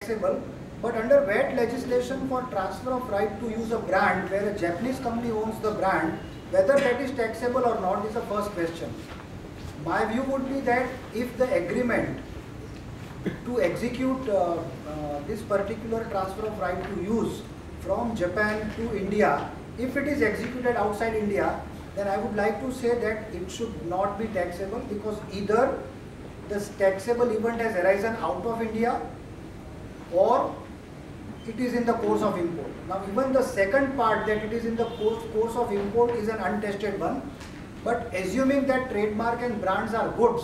taxable, but under VAT legislation for transfer of right to use a brand where a Japanese company owns the brand, whether that is taxable or not is the first question. My view would be that if the agreement to execute this particular transfer of right to use from Japan to India, if it is executed outside India, then I would like to say that it should not be taxable, because either this taxable event has arisen out of India or it is in the course of import. Now even the second part, that it is in the course of import, is an untested one, but assuming that trademark and brands are goods,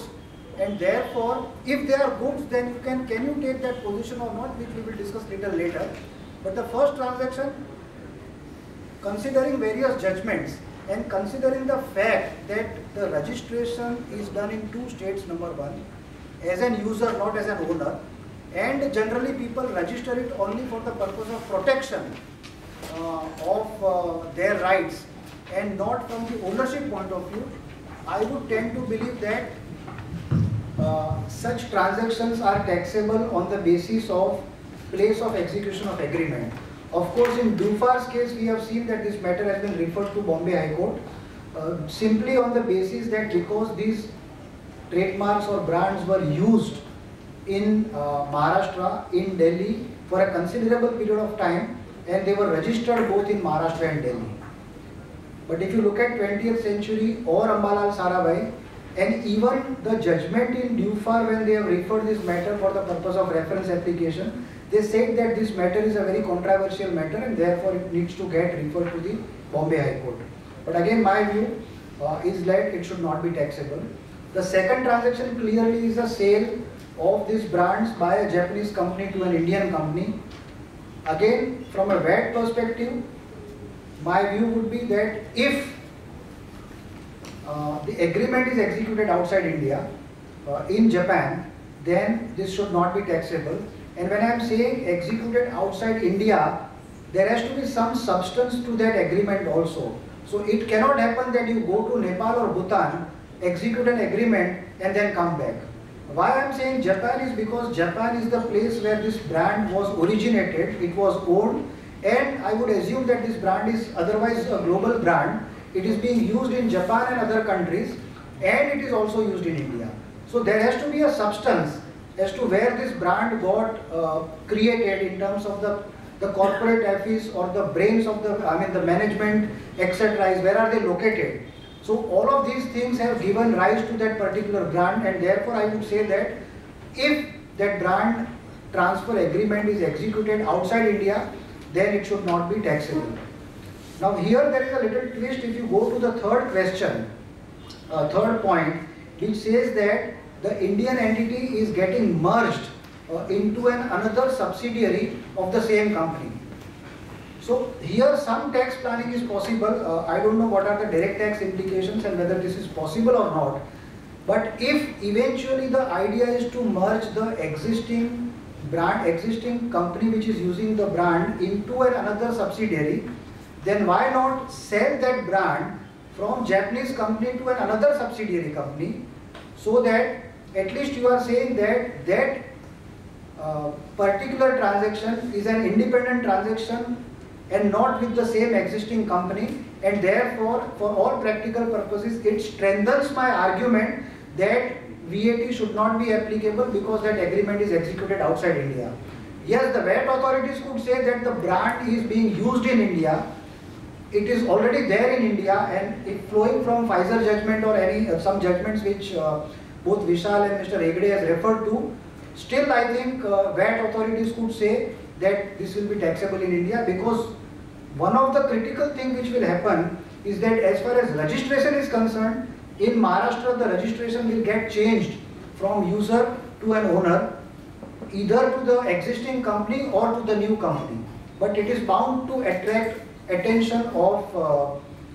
and therefore if they are goods, then you can you take that position or not, which we will discuss little later. But the first transaction, considering various judgments and considering the fact that the registration is done in two states, number one, as an user, not as an owner, and generally people register it only for the purpose of protection of their rights and not from the ownership point of view, I would tend to believe that such transactions are taxable on the basis of place of execution of agreement. Of course, in Dufar's case, we have seen that this matter has been referred to Bombay High Court simply on the basis that because these trademarks or brands were used in Maharashtra, in Delhi for a considerable period of time, and they were registered both in Maharashtra and Delhi. But if you look at 20th century or Ambalal Sarabhai, and even the judgment in Dufar, when they have referred this matter for the purpose of reference application, they said that this matter is a very controversial matter and therefore it needs to get referred to the Bombay High Court. But again, my view is that it should not be taxable. The second transaction clearly is a sale of these brands by a Japanese company to an Indian company. Again, from a VAT perspective, my view would be that if the agreement is executed outside India, in Japan, then this should not be taxable. And when I am saying executed outside India, there has to be some substance to that agreement also. So it cannot happen that you go to Nepal or Bhutan, execute an agreement and then come back. Why I am saying Japan is because Japan is the place where this brand was originated, it was owned, and I would assume that this brand is otherwise a global brand. It is being used in Japan and other countries, and it is also used in India. So there has to be a substance as to where this brand got created in terms of the corporate office or the brains of the management, etc. Where are they located? So all of these things have given rise to that particular brand, and therefore I would say that if that brand transfer agreement is executed outside India, then it should not be taxable. Now here there is a little twist if you go to the third question, third point, which says that the Indian entity is getting merged into another subsidiary of the same company. So here some tax planning is possible. I don't know what are the direct tax implications and whether this is possible or not. But if eventually the idea is to merge the existing brand, existing company which is using the brand into another subsidiary, then why not sell that brand from Japanese company to another subsidiary company, so that at least you are saying that that particular transaction is an independent transaction and not with the same existing company, and therefore for all practical purposes it strengthens my argument that VAT should not be applicable because that agreement is executed outside India. Yes, the VAT authorities could say that the brand is being used in India, it is already there in India, and it flowing from Pfizer judgment or any some judgments which both Vishal and Mr. Hegde has referred to. Still, I think VAT authorities could say that this will be taxable in India, because one of the critical things which will happen is that as far as registration is concerned, in Maharashtra the registration will get changed from user to an owner, either to the existing company or to the new company. But it is bound to attract attention of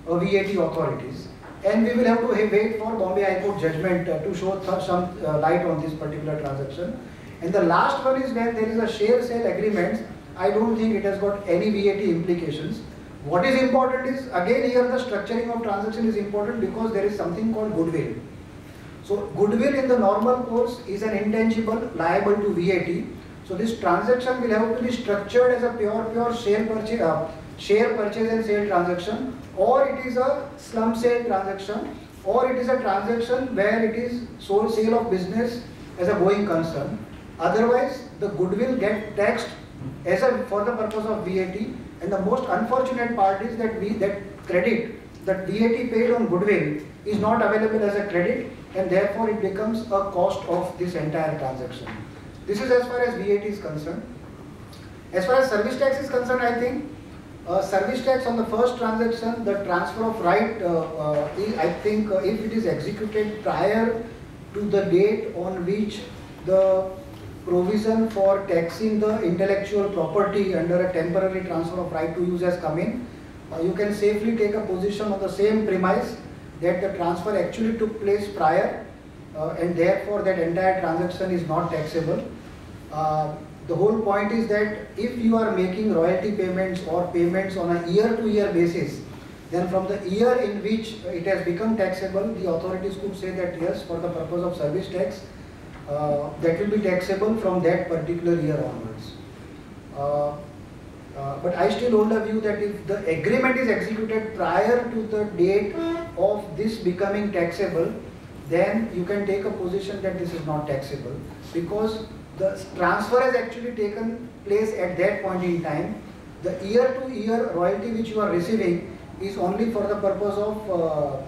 VAT authorities, and we will have to wait for Bombay High Court judgment to show some light on this particular transaction. And the last one is when there is a share sale agreement. I don't think it has got any VAT implications. What is important is, again here the structuring of transaction is important because there is something called goodwill. So goodwill in the normal course is an intangible liable to VAT. So this transaction will have to be structured as a pure share purchase and sale transaction, or it is a slump sale transaction, or it is a transaction where it is sale of business as a going concern. Otherwise, the goodwill get taxed as for the purpose of VAT, and the most unfortunate part is that that VAT paid on goodwill is not available as a credit, and therefore it becomes a cost of this entire transaction. This is as far as VAT is concerned. As far as service tax is concerned, I think service tax on the first transaction, the transfer of right, I think if it is executed prior to the date on which the provision for taxing the intellectual property under a temporary transfer of right to use has come in, you can safely take a position on the same premise that the transfer actually took place prior, and therefore that entire transaction is not taxable. The whole point is that if you are making royalty payments or payments on a year-to-year basis, then from the year in which it has become taxable, the authorities could say that yes, for the purpose of service tax, that will be taxable from that particular year onwards. But I still hold a view that if the agreement is executed prior to the date of this becoming taxable, then you can take a position that this is not taxable, because the transfer has actually taken place at that point in time. The year-to-year royalty which you are receiving is only for the purpose of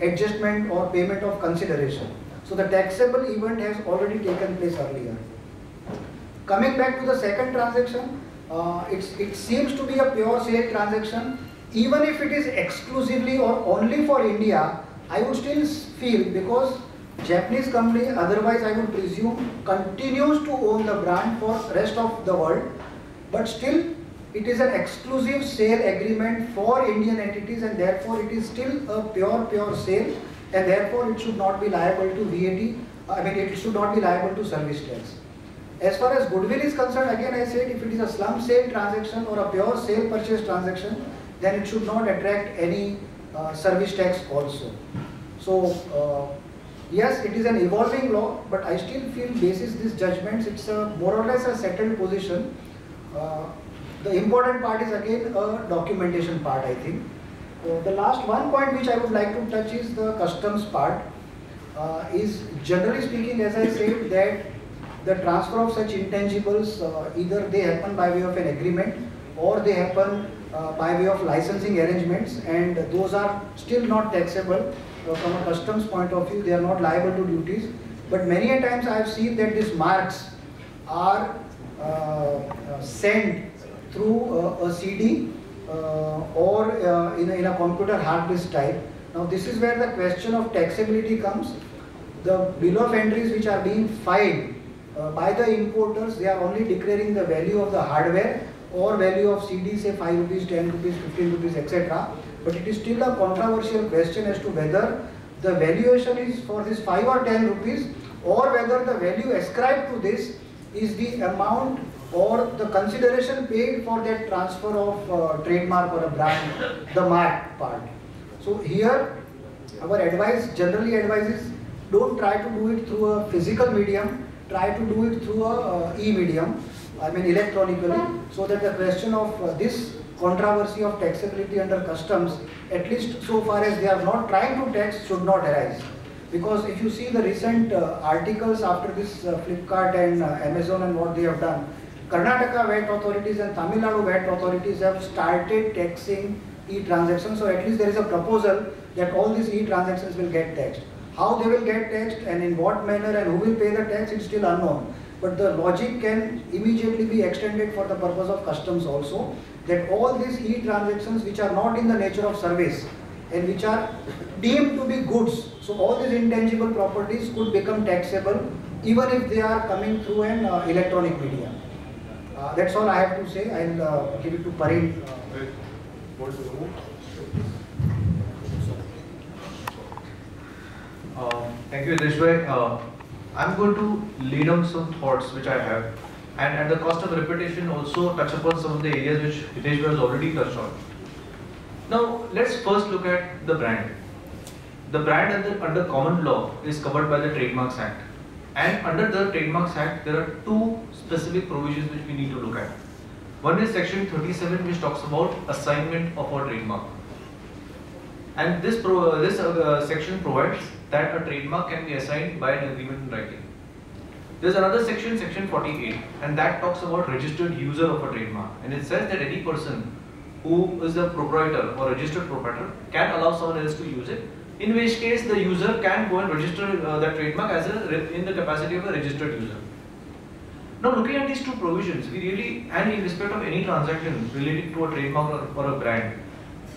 adjustment or payment of consideration. So the taxable event has already taken place earlier. Coming back to the second transaction, it seems to be a pure sale transaction. Even if it is exclusively or only for India, I would still feel, because Japanese company, otherwise I would presume, continues to own the brand for rest of the world, but still it is an exclusive sale agreement for Indian entities, and therefore it is still a pure sale, and therefore it should not be liable to VAT. I mean, it should not be liable to service tax. As far as goodwill is concerned, again I said, if it is a slump sale transaction or a pure sale purchase transaction, then it should not attract any service tax also. So yes, it is an evolving law, but I still feel basis these judgments, it's a more or less a settled position. The important part is again a documentation part, I think. The last one point which I would like to touch is the customs part. Is generally speaking, as I said, that the transfer of such intangibles, either they happen by way of an agreement or they happen by way of licensing arrangements, and those are still not taxable. From a customs point of view, they are not liable to duties. But many a times I have seen that these marks are sent through a CD or in a computer hard disk type. Now this is where the question of taxability comes. The bill of entries which are being filed by the importers, they are only declaring the value of the hardware or value of CD, say 5 rupees, 10 rupees, 15 rupees, etc. But it is still a controversial question as to whether the valuation is for this 5 or 10 rupees, or whether the value ascribed to this is the amount or the consideration paid for that transfer of trademark or a brand, the mark part. So here our advice, generally advises, don't try to do it through a physical medium, try to do it through a e-medium, I mean electronically, so that the question of this controversy of taxability under customs, at least so far as they are not trying to tax, should not arise. Because if you see the recent articles after this Flipkart and Amazon and what they have done, Karnataka VAT authorities and Tamil Nadu VAT authorities have started taxing e-transactions. So at least there is a proposal that all these e-transactions will get taxed. How they will get taxed and in what manner and who will pay the tax, it's still unknown. But the logic can immediately be extended for the purpose of customs also, that all these e-transactions which are not in the nature of service and which are deemed to be goods, so all these intangible properties could become taxable even if they are coming through an electronic media. That's all I have to say. I'll give it to Parin. Thank you, Hitesh. I'm going to lead on some thoughts which I have, and at the cost of repetition also touch upon some of the areas which Hitesh has already touched on. Now let's first look at the brand. The brand under common law is covered by the Trademarks Act. And under the Trademarks Act, there are two specific provisions which we need to look at. One is section 37, which talks about assignment of a trademark. And this section provides that a trademark can be assigned by an agreement in writing. There's another section, section 48, and that talks about registered user of a trademark. And it says that any person who is a proprietor or registered proprietor can allow someone else to use it, in which case the user can go and register that trademark as in the capacity of a registered user. Now, looking at these two provisions, we really, and in respect of any transaction related to a trademark or a brand,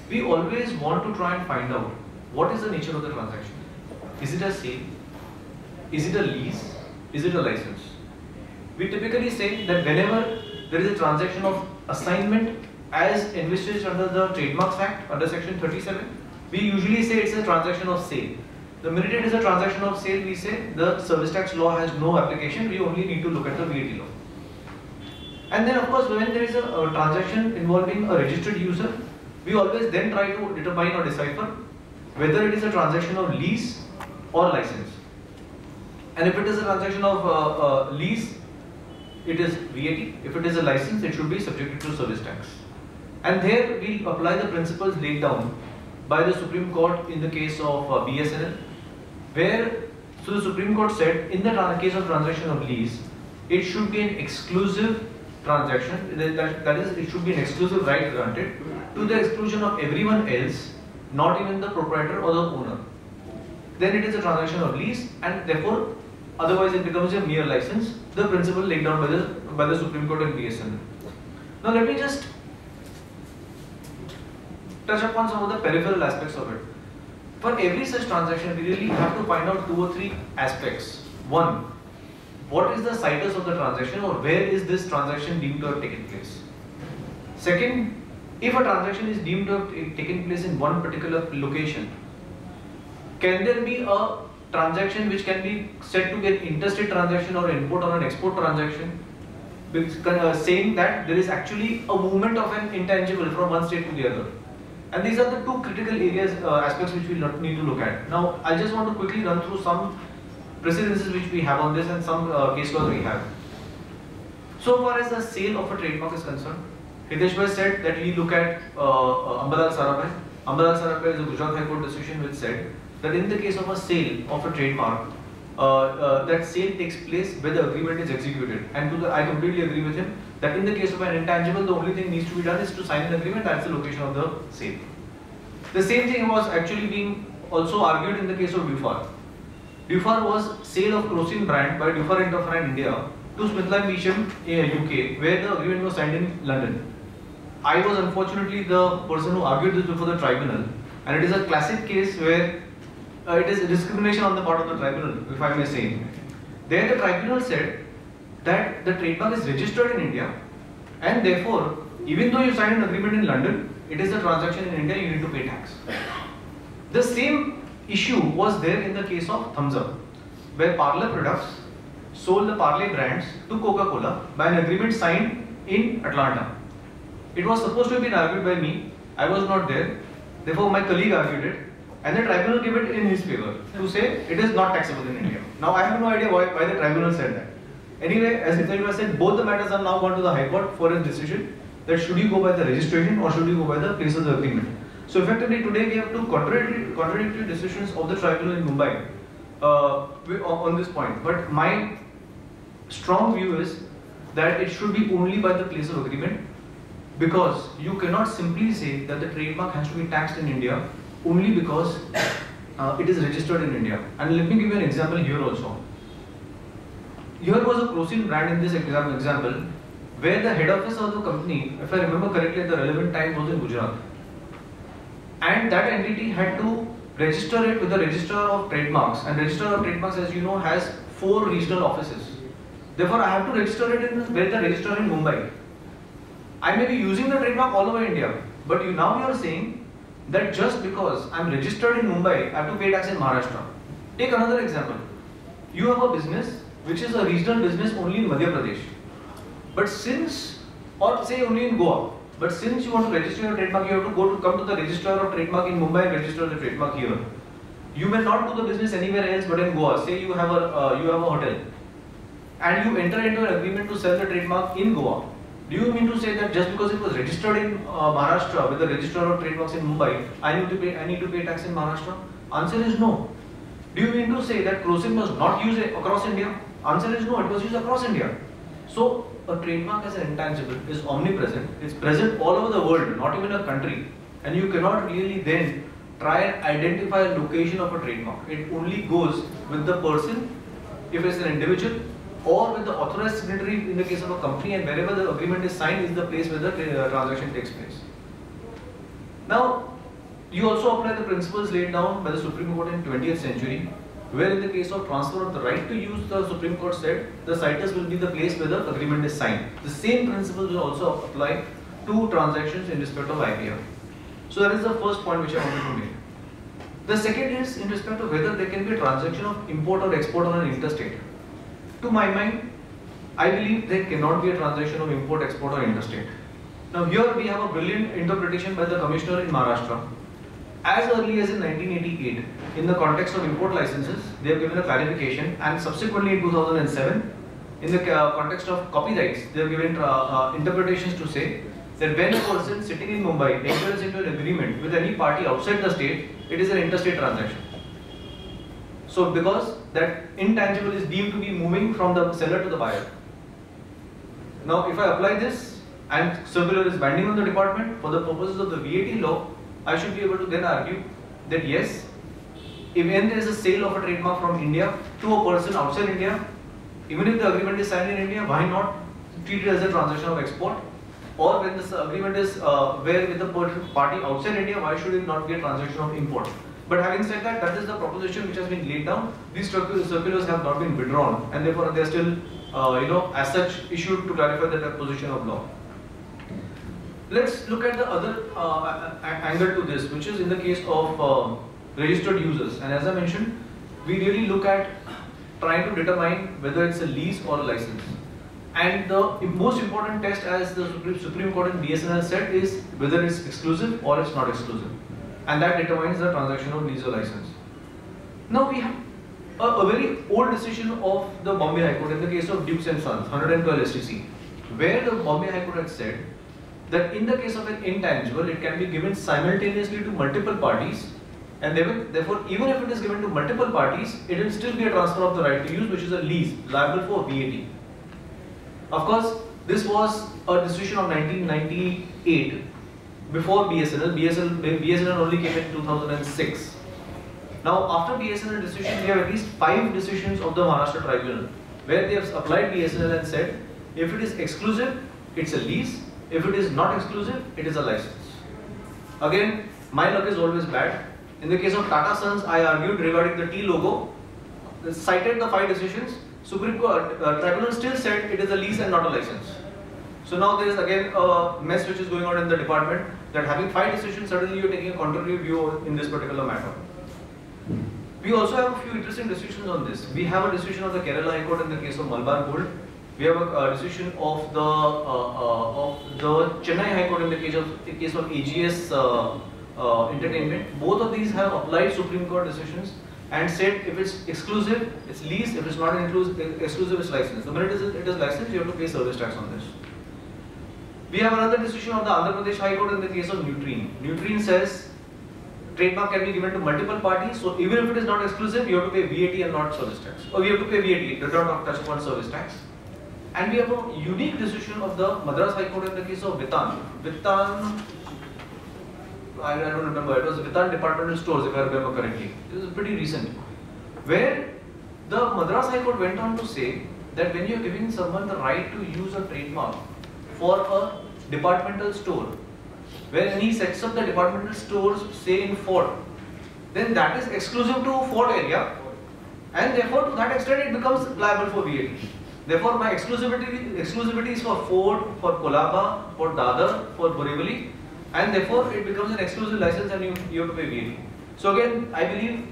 we always want to try and find out what is the nature of the transaction. Is it a sale? Is it a lease? Is it a license? We typically say that whenever there is a transaction of assignment as envisaged under the Trademarks Act, under section 37, we usually say it's a transaction of sale. The minute it is a transaction of sale, we say the service tax law has no application, we only need to look at the VAT law. And then of course, when there is a transaction involving a registered user, we always then try to determine or decipher whether it is a transaction of lease or license. And if it is a transaction of lease, it is VAT. If it is a license, it should be subjected to service tax. And there we apply the principles laid down by the Supreme Court in the case of BSNL, where the Supreme Court said in the case of transaction of lease, it should be an exclusive transaction, that is, it should be an exclusive right granted to the exclusion of everyone else, not even the proprietor or the owner. Then it is a transaction of lease, and therefore otherwise it becomes a mere license, the principle laid down by the Supreme Court in BSNL. Now let me just touch upon some of the peripheral aspects of it. For every such transaction, we really have to find out 2 or 3 aspects. One, what is the situs of the transaction, or where is this transaction deemed to have taken place? Second, if a transaction is deemed to have taken place in one particular location, can there be a transaction which can be said to be an interstate transaction or import or an export transaction, saying that there is actually a movement of an intangible from one state to the other? And these are the 2 critical areas, aspects which we need to look at. Now, I just want to quickly run through some precedences which we have on this and some case laws we have. So far as the sale of a trademark is concerned, Hitesh Bhai said that we look at Ambalal Sarabhai. Ambalal Sarabhai is a Gujarat High Court decision which said that in the case of a sale of a trademark, that sale takes place where the agreement is executed. And I completely agree with him that in the case of an intangible, the only thing needs to be done is to sign an agreement. That's the location of the sale. The same thing was actually being also argued in the case of Dufar. Dufar was sale of Crocin brand by Dufar Interfran India to Smithline Beecham UK, where the agreement was signed in London. I was unfortunately the person who argued this before the tribunal, and it is a classic case where it is a discrimination on the part of the tribunal, if I may say. There the tribunal said that the trademark is registered in India, and therefore, even though you sign an agreement in London, it is a transaction in India, you need to pay tax. The same issue was there in the case of Thumbs Up, where Parle Products sold the Parle brands to Coca-Cola by an agreement signed in Atlanta. It was supposed to have been argued by me. I was not there. Therefore, my colleague argued it, and the tribunal gave it in his favor to say it is not taxable in India. Now, I have no idea why the tribunal said that. Anyway, as Hitesh said, both the matters are now gone to the High Court for a decision that should you go by the registration or should you go by the place of the agreement. So effectively today we have 2 contradictory decisions of the tribunal in Mumbai on this point. But my strong view is that it should be only by the place of agreement, because you cannot simply say that the trademark has to be taxed in India only because it is registered in India. And let me give you an example here also. Here was a Crocin brand in this example, where the head office of the company, if I remember correctly at the relevant time, was in Gujarat. And that entity had to register it with the Registrar of Trademarks, and Registrar of Trademarks, as you know, has 4 regional offices. Therefore, I have to register it with the registrar in Mumbai. I may be using the trademark all over India, but now you are saying that just because I am registered in Mumbai, I have to pay tax in Maharashtra. Take another example. You have a business which is a regional business only in Madhya Pradesh, but since, or say only in Goa, but since you want to register your trademark, you have to come to the registrar of trademark in Mumbai and register the trademark here. You may not do the business anywhere else but in Goa. Say you have a hotel and you enter into an agreement to sell the trademark in Goa. Do you mean to say that just because it was registered in Maharashtra with the Registrar of Trademarks in Mumbai, I need to pay tax in Maharashtra? Answer is no. Do you mean to say that Crocin was not used across India? Answer is no, it was used across India. So a trademark as an intangible is omnipresent. It's present all over the world, not even a country. And you cannot really then try and identify a location of a trademark. It only goes with the person, if it's an individual, or with the authorized signatory in the case of a company, and wherever the agreement is signed is the place where the transaction takes place. Now, you also apply the principles laid down by the Supreme Court in 20th century, where in the case of transfer of the right to use, the Supreme Court said the situs will be the place where the agreement is signed. The same principles will also apply to transactions in respect of IPR. So that is the first point which I wanted to make. The second is in respect of whether there can be a transaction of import or export on an interstate. To my mind, I believe there cannot be a transaction of import, export or interstate. Now here we have a brilliant interpretation by the Commissioner in Maharashtra. As early as in 1988, in the context of import licenses, they have given a clarification, and subsequently in 2007, in the context of copyrights, they have given interpretations to say that when a person sitting in Mumbai enters into an agreement with any party outside the state, it is an interstate transaction. So because that intangible is deemed to be moving from the seller to the buyer. Now if I apply this and circular is binding on the department for the purposes of the VAT law, I should be able to then argue that yes, if when there is a sale of a trademark from India to a person outside India, even if the agreement is signed in India, why not treat it as a transaction of export? Or when this agreement is where with the party outside India, why should it not be a transaction of import? But having said that, that is the proposition which has been laid down. These circulars have not been withdrawn, and therefore they are still, as such, issued to clarify that position of law. Let's look at the other angle to this, which is in the case of registered users. And as I mentioned, we really look at trying to determine whether it's a lease or a license. And the most important test, as the Supreme Court in BSNL said, is whether it's exclusive or it's not exclusive. And that determines the transaction of lease or license. Now we have a very old decision of the Bombay High Court in the case of Dukes and Sons, 112 STC, where the Bombay High Court had said that in the case of an intangible, it can be given simultaneously to multiple parties, and therefore even if it is given to multiple parties, it will still be a transfer of the right to use, which is a lease, liable for VAT. Of course, this was a decision of 1998, before BSNL. BSNL only came in 2006. Now, after BSNL decision, we have at least 5 decisions of the Maharashtra Tribunal, where they have applied BSNL and said, if it is exclusive, it's a lease. If it is not exclusive, it is a license. Again, my luck is always bad. In the case of Tata Sons, I argued regarding the T logo, cited the 5 decisions. Supreme Court Tribunal still said it is a lease and not a license. So now there is again a mess which is going on in the department, that having 5 decisions, suddenly you are taking a contrary view in this particular matter. We also have a few interesting decisions on this. We have a decision of the Kerala High Court in the case of Malabar Gold. We have a decision of the Chennai High Court in the case of AGS Entertainment. Both of these have applied Supreme Court decisions and said if it's exclusive, it's lease. If it's not exclusive, it's license. The minute it is licensed, you have to pay service tax on this. We have another decision of the Andhra Pradesh High Court in the case of Nutrien. Nutrien says trademark can be given to multiple parties, so even if it is not exclusive, you have to pay VAT and not service tax. Or we have to pay VAT, does not touch upon service tax. And we have a unique decision of the Madras High Court in the case of Vitan. I don't remember, it was Vitan Departmental Stores, if I remember correctly. This is pretty recent. Where the Madras High Court went on to say that when you are giving someone the right to use a trademark for a departmental store, when he sets up the departmental stores, say in Fort, then that is exclusive to Fort area, and therefore to that extent it becomes liable for VAT. Therefore my exclusivity is for Fort, for Kolaba, for Dadar, for Borivali, and therefore it becomes an exclusive license and you have to pay VAT. So again, I believe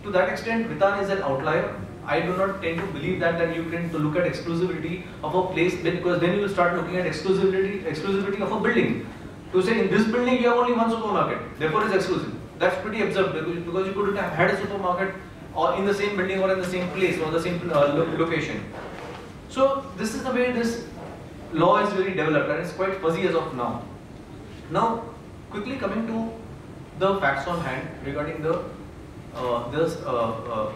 to that extent Vitan is an outlier. I do not tend to believe that you can look at exclusivity of a place, because then you will start looking at exclusivity of a building. To say in this building you have only one supermarket, therefore it is exclusive. That's pretty absurd because you couldn't have had a supermarket or in the same building or in the same place or the same location. So this is the way this law is really developed, and it's quite fuzzy as of now. Now, quickly coming to the facts on hand regarding the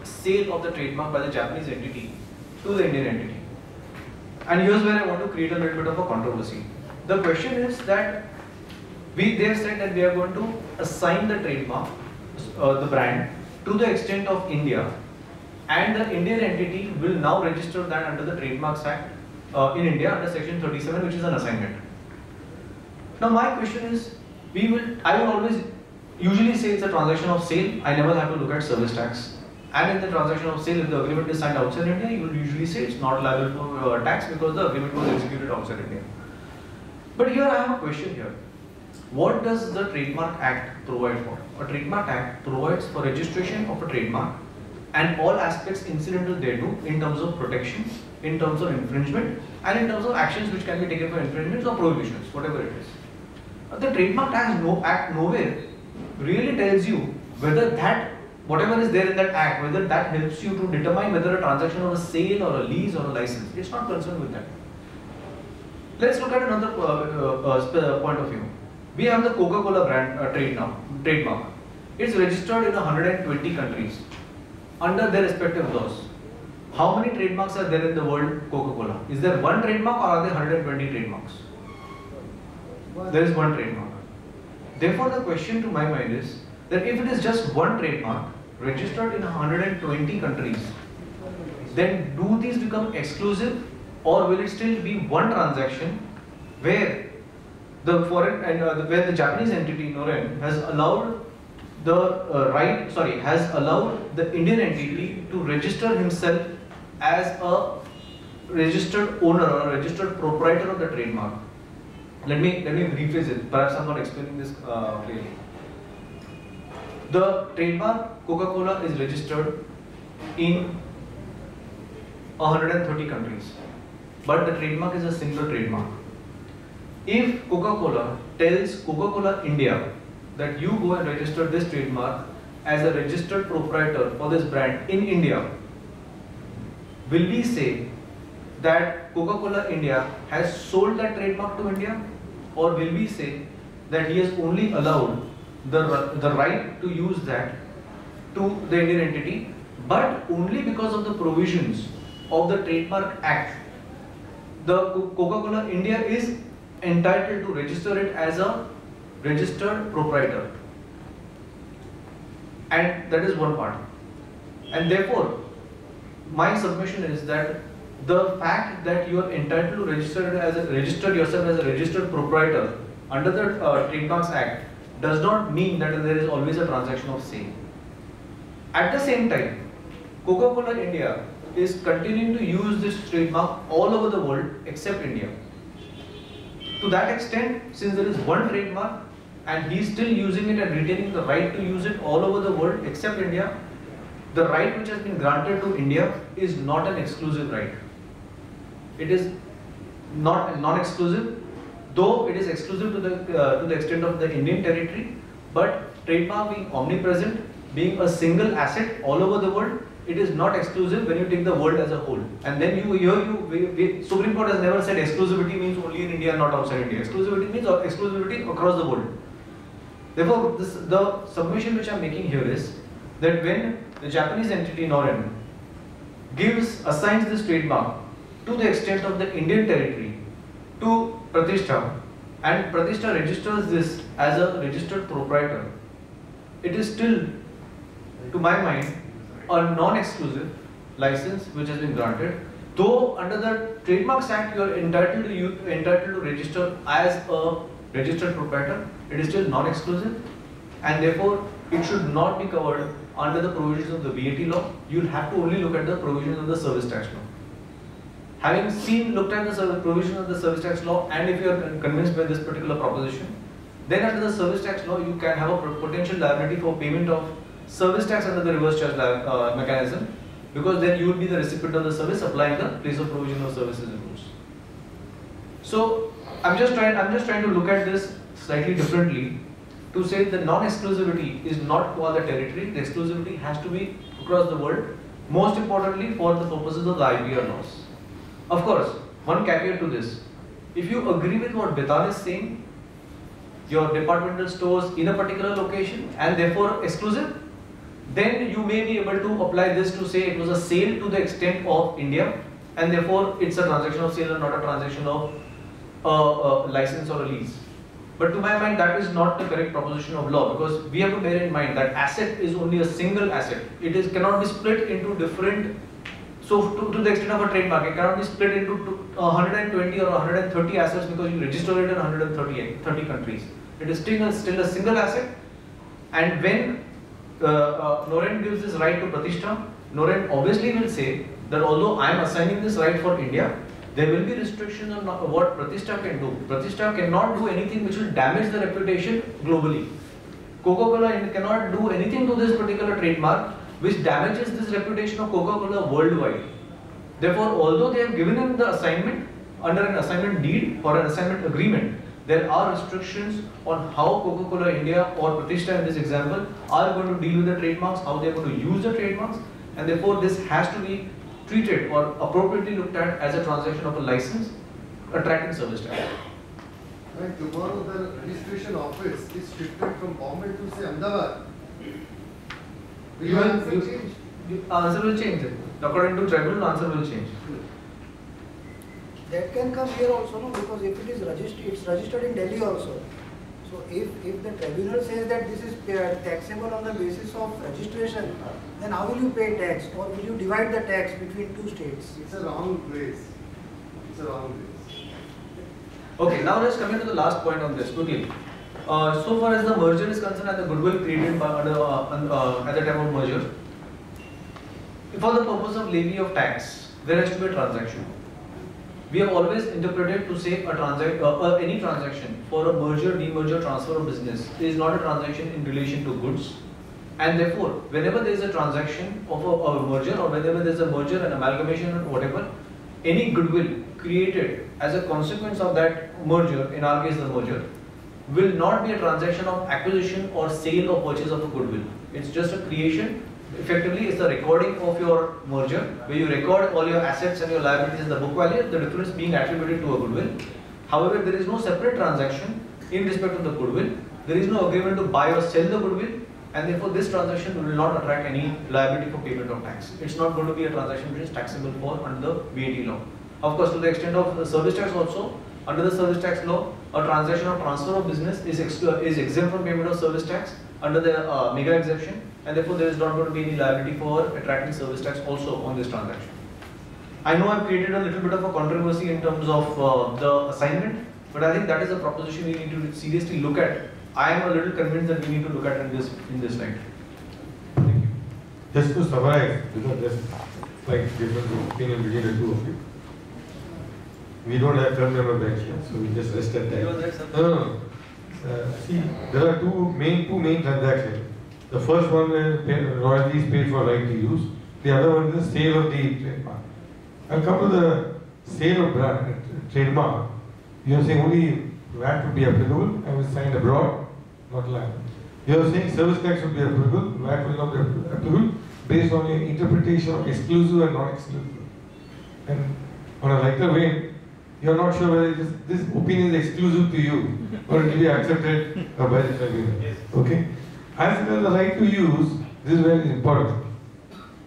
sale of the trademark by the Japanese entity to the Indian entity. And here's where I want to create a little bit of a controversy. The question is that they have said that we are going to assign the trademark, the brand, to the extent of India, and the Indian entity will now register that under the Trademarks Act in India under section 37, which is an assignment. Now my question is, I will always usually say it's a transaction of sale. I never have to look at service tax. And in the transaction of sale, if the agreement is signed outside India, you will usually say it's not liable for tax because the agreement was executed outside India. But here I have a question here. What does the Trademark Act provide for? A Trademark Act provides for registration of a trademark and all aspects incidental thereto in terms of protection, in terms of infringement, and in terms of actions which can be taken for infringements or prohibitions, whatever it is. The Trademark Act nowhere really tells you whether that, whatever is there in that act, whether that helps you to determine whether a transaction of a sale or a lease or a license. It's not concerned with that. Let's look at another point of view. We have the Coca-Cola brand trademark. It's registered in 120 countries under their respective laws. How many trademarks are there in the world Coca-Cola? Is there one trademark or are there 120 trademarks? There is one trademark. Therefore, the question to my mind is that if it is just one trademark registered in 120 countries, then do these become exclusive, or will it still be one transaction where the foreign and where the Japanese entity Noren has allowed the Indian entity to register himself as a registered owner or a registered proprietor of the trademark? Let me rephrase it. Perhaps I'm not explaining this clearly. The trademark Coca-Cola is registered in 130 countries, but the trademark is a single trademark. If Coca-Cola tells Coca-Cola India that you go and register this trademark as a registered proprietor for this brand in India, will we say that Coca-Cola India has sold that trademark to India, or will we say that he has only allowed the right to use that to the Indian entity, but only because of the provisions of the Trademark Act, the Coca-Cola India is entitled to register it as a registered proprietor, and that is one part. And therefore, my submission is that the fact that you are entitled to register yourself as a registered proprietor under the Trademarks Act does not mean that there is always a transaction of sale. At the same time, Coca-Cola India is continuing to use this trademark all over the world except India. To that extent, since there is one trademark and he is still using it and retaining the right to use it all over the world except India, the right which has been granted to India is not an exclusive right. It is not non-exclusive, though it is exclusive to the extent of the Indian territory, but trademark being omnipresent, being a single asset all over the world, it is not exclusive when you take the world as a whole. And then Supreme Court has never said exclusivity means only in India, not outside India. Exclusivity means exclusivity across the world. Therefore, the submission which I am making here is that when the Japanese entity Noren assigns this trademark to the extent of the Indian territory to Pratishtha, and Pratishtha registers this as a registered proprietor, it is still, to my mind, a non-exclusive license which has been granted. Though under the Trademarks Act you are entitled to register as a registered proprietor, it is still non-exclusive, and therefore it should not be covered under the provisions of the VAT law. You will have to only look at the provisions of the service tax law. Having looked at the provisions of the service tax law, and if you are convinced by this particular proposition, then under the service tax law you can have a potential liability for payment of service tax under the reverse charge mechanism, because then you would be the recipient of the service applying the place of provision of services rules. So I'm just trying to look at this slightly differently. to say the non-exclusivity is not for the territory, the exclusivity has to be across the world, most importantly for the purposes of the IPR laws. Of course, one caveat to this, if you agree with what Bitan is saying, your departmental stores in a particular location and therefore exclusive, then you may be able to apply this to say it was a sale to the extent of India and therefore it's a transaction of sale and not a transaction of a license or a lease. But to my mind, that is not the correct proposition of law, because we have to bear in mind that asset is only a single asset. It cannot be split into different, so to the extent of a trademark, it cannot be split into 120 or 130 assets because you register it in 130 countries. It is still a single asset. And when Noreen gives this right to Pratishtha, Noreen obviously will say that although I am assigning this right for India, there will be restrictions on what Pratishtha can do. Pratishtha cannot do anything which will damage the reputation globally. Coca-Cola cannot do anything to this particular trademark which damages this reputation of Coca-Cola worldwide. Therefore, although they have given him the assignment under an assignment deed or an assignment agreement, there are restrictions on how Coca-Cola India or Pratishtha in this example are going to deal with the trademarks, how they are going to use the trademarks, and therefore this has to be treated or appropriately looked at as a transaction of a license attracting service tax. And tomorrow the registration office is shifted from Bombay to say Ahmedabad. Will your answer change? Answer will change. According to tribunal, answer will change. That can come here also, no? Because if it is registered, it's registered in Delhi also. So if the tribunal says that this is taxable on the basis of registration, then how will you pay tax, or will you divide the tax between two states? It's a wrong place. It's a wrong place. Okay, now let's come into the last point on this quickly. So far as the merger is concerned and the goodwill created by at the time of merger, for the purpose of levy of tax, there has to be a transaction. We have always interpreted to say any transaction for a merger, demerger, transfer of business is not a transaction in relation to goods, and therefore whenever there is a transaction of a merger, or whenever there is a merger and amalgamation or whatever, any goodwill created as a consequence of that merger, in our case the merger, will not be a transaction of acquisition or sale or purchase of a goodwill. It's just a creation. Effectively, it's the recording of your merger, where you record all your assets and your liabilities in the book value, the difference being attributed to a goodwill. However, there is no separate transaction in respect of the goodwill. There is no agreement to buy or sell the goodwill, and therefore this transaction will not attract any liability for payment of tax. It's not going to be a transaction which is taxable for under the VAT law. Of course, to the extent of the service tax also, under the service tax law, a transaction of transfer of business is exempt from payment of service tax under the mega exemption, and therefore there is not going to be any liability for attracting service tax also on this transaction. I know I've created a little bit of a controversy in terms of the assignment, but I think that is a proposition we need to seriously look at. I am a little convinced that we need to look at in this light. Thank you. Just to summarize, because there's like different opinion between the two of you. We don't have third member bench here, so we just rest at that. No. See, there are two main transactions. The first one is royalties paid for right to use. The other one is the sale of the trademark. I'll come to the sale of trademark. You are saying only VAT would be applicable. I was signed abroad, not land. You are saying service tax would be applicable. VAT will not be applicable based on your interpretation of exclusive and non-exclusive. And on a lighter vein, you are not sure whether this opinion is exclusive to you or it will be accepted by the tribunal. Yes. Okay? As well as the right to use, this is very important.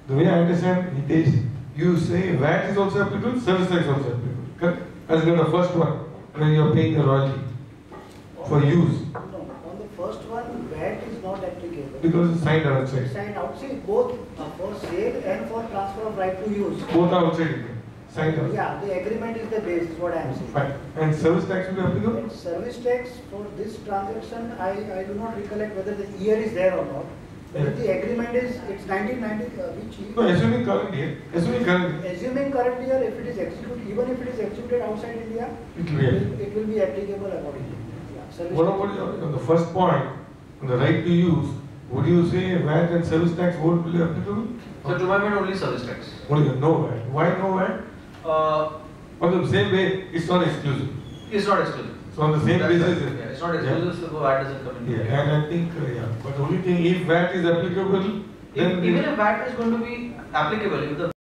The way I understand it is, you say VAT is also applicable, service tax also applicable. Correct? As in the first one, when you are paying the royalty for use. No, on the first one, VAT is not applicable. Because it's signed outside. It's signed outside, both for sale and for transfer of right to use. Both are outside. Signed outside. Yeah, the agreement is the base, is what I am saying. Fine. And service tax will be applicable? And service tax for this transaction, I do not recollect whether the year is there or not. But if the agreement is, it's 1990, which year? No, assuming current year. Assuming current year. Assuming current year, if it is executed, even if it is executed outside India, it will be applicable accordingly. Yeah, what about on the first point, on the right to use, would you say VAT and service tax both will be applicable? So to my mind, only service tax. Only no VAT. Why no VAT? On the same way, it's not exclusive. It's not exclusive. So on the same That's basis. right. Yeah, it's not exclusive, so VAT doesn't come in. Yeah, and I think, yeah, but the only thing, if VAT is applicable, then. Even if VAT is going to be applicable, if the